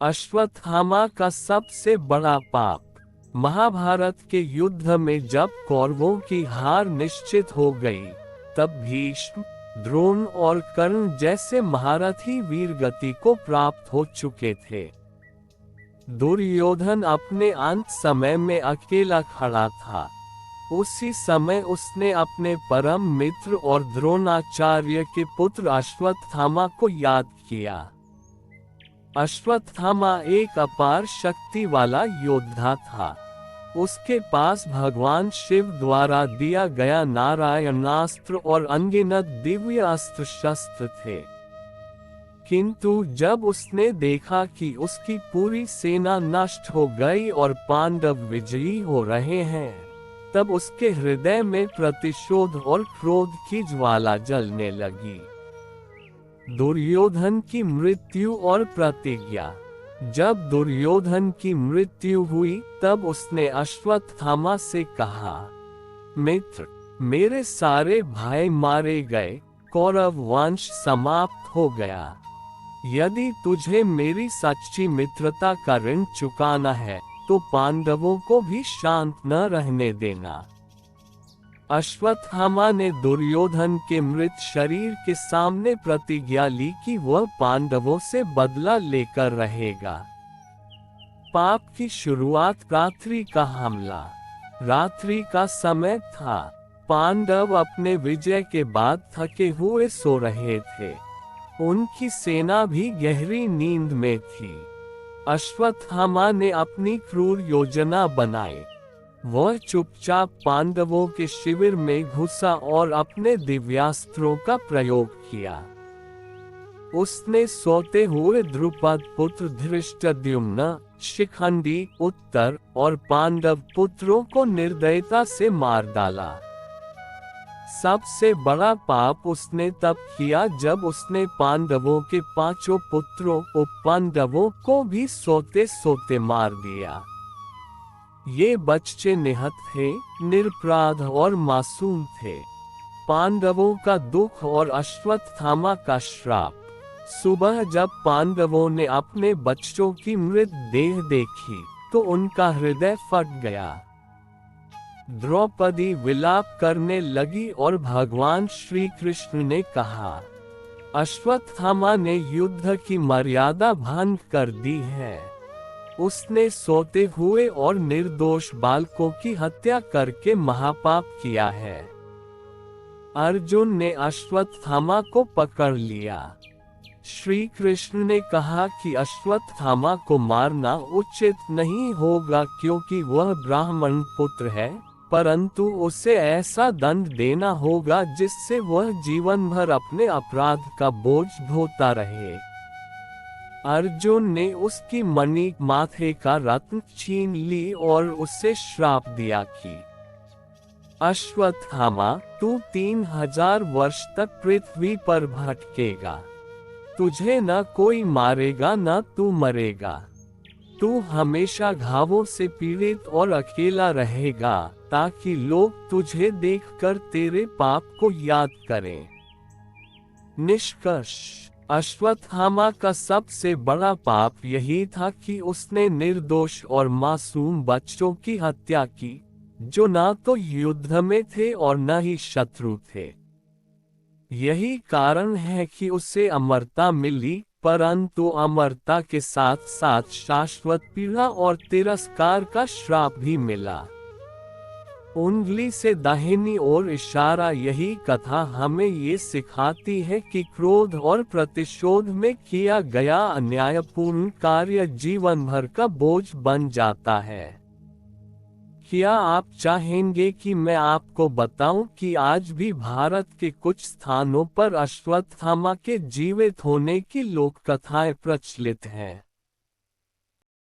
अश्वत्थामा का सबसे बड़ा पाप। महाभारत के युद्ध में जब कौरवों की हार निश्चित हो गई, तब भीष्म, द्रोण और कर्ण जैसे महारथी वीर गति को प्राप्त हो चुके थे। दुर्योधन अपने अंत समय में अकेला खड़ा था। उसी समय उसने अपने परम मित्र और द्रोणाचार्य के पुत्र अश्वत्थामा को याद किया। अश्वत्थामा एक अपार शक्ति वाला योद्धा था। उसके पास भगवान शिव द्वारा दिया गया नारायणास्त्र और अनगिनत दिव्य अस्त्र शस्त्र थे। किंतु जब उसने देखा कि उसकी पूरी सेना नष्ट हो गई और पांडव विजयी हो रहे हैं, तब उसके हृदय में प्रतिशोध और क्रोध की ज्वाला जलने लगी। दुर्योधन की मृत्यु और प्रतिज्ञा। जब दुर्योधन की मृत्यु हुई, तब उसने अश्वत्थामा से कहा, मित्र, मेरे सारे भाई मारे गए, कौरव वंश समाप्त हो गया। यदि तुझे मेरी सच्ची मित्रता का ऋण चुकाना है, तो पांडवों को भी शांत न रहने देना। अश्वत्थामा ने दुर्योधन के मृत शरीर के सामने प्रतिज्ञा ली कि वह पांडवों से बदला लेकर रहेगा। पाप की शुरुआत रात्रि का हमला। रात्रि का समय था। पांडव अपने विजय के बाद थके हुए सो रहे थे। उनकी सेना भी गहरी नींद में थी। अश्वत्थामा ने अपनी क्रूर योजना बनाई। वह चुपचाप पांडवों के शिविर में घुसा और अपने दिव्यास्त्रों का प्रयोग किया। उसने सोते हुए द्रुपद पुत्र धृष्टद्युम्न, शिखंडी, उत्तर और पांडव पुत्रों को निर्दयता से मार डाला। सबसे बड़ा पाप उसने तब किया जब उसने पांडवों के 5 पुत्रों उपपांडवों को भी सोते सोते मार दिया। ये बच्चे निहत थे, निरपराध और मासूम थे। पांडवों का दुख और अश्वत्थामा का श्राप। सुबह जब पांडवों ने अपने बच्चों की मृत देह देखी, तो उनका हृदय फट गया। द्रौपदी विलाप करने लगी और भगवान श्री कृष्ण ने कहा, अश्वत्थामा ने युद्ध की मर्यादा भंग कर दी है। उसने सोते हुए और निर्दोष बालकों की हत्या करके महापाप किया है। अर्जुन ने अश्वत्थामा को पकड़ लिया। श्री कृष्ण ने कहा कि अश्वत्थामा को मारना उचित नहीं होगा क्योंकि वह ब्राह्मण पुत्र है, परंतु उसे ऐसा दंड देना होगा जिससे वह जीवन भर अपने अपराध का बोझ ढोता रहे। अर्जुन ने उसकी मणि माथे का रत्न छीन ली और उसे श्राप दिया कि अश्वत्थामा, तू 3000 वर्ष तक पृथ्वी पर भटकेगा। तुझे न कोई मारेगा न तू मरेगा। तू हमेशा घावों से पीड़ित और अकेला रहेगा, ताकि लोग तुझे देखकर तेरे पाप को याद करें। निष्कर्ष, अश्वत्थामा का सबसे बड़ा पाप यही था कि उसने निर्दोष और मासूम बच्चों की हत्या की, जो न तो युद्ध में थे और न ही शत्रु थे। यही कारण है कि उसे अमरता मिली, परंतु अमरता के साथ साथ शाश्वत पीड़ा और तिरस्कार का श्राप भी मिला। उंगली से दाहिनी ओर इशारा। यही कथा हमें ये सिखाती है कि क्रोध और प्रतिशोध में किया गया अन्यायपूर्ण कार्य जीवन भर का बोझ बन जाता है। क्या आप चाहेंगे कि मैं आपको बताऊं कि आज भी भारत के कुछ स्थानों पर अश्वत्थामा के जीवित होने की लोक कथाएं प्रचलित हैं?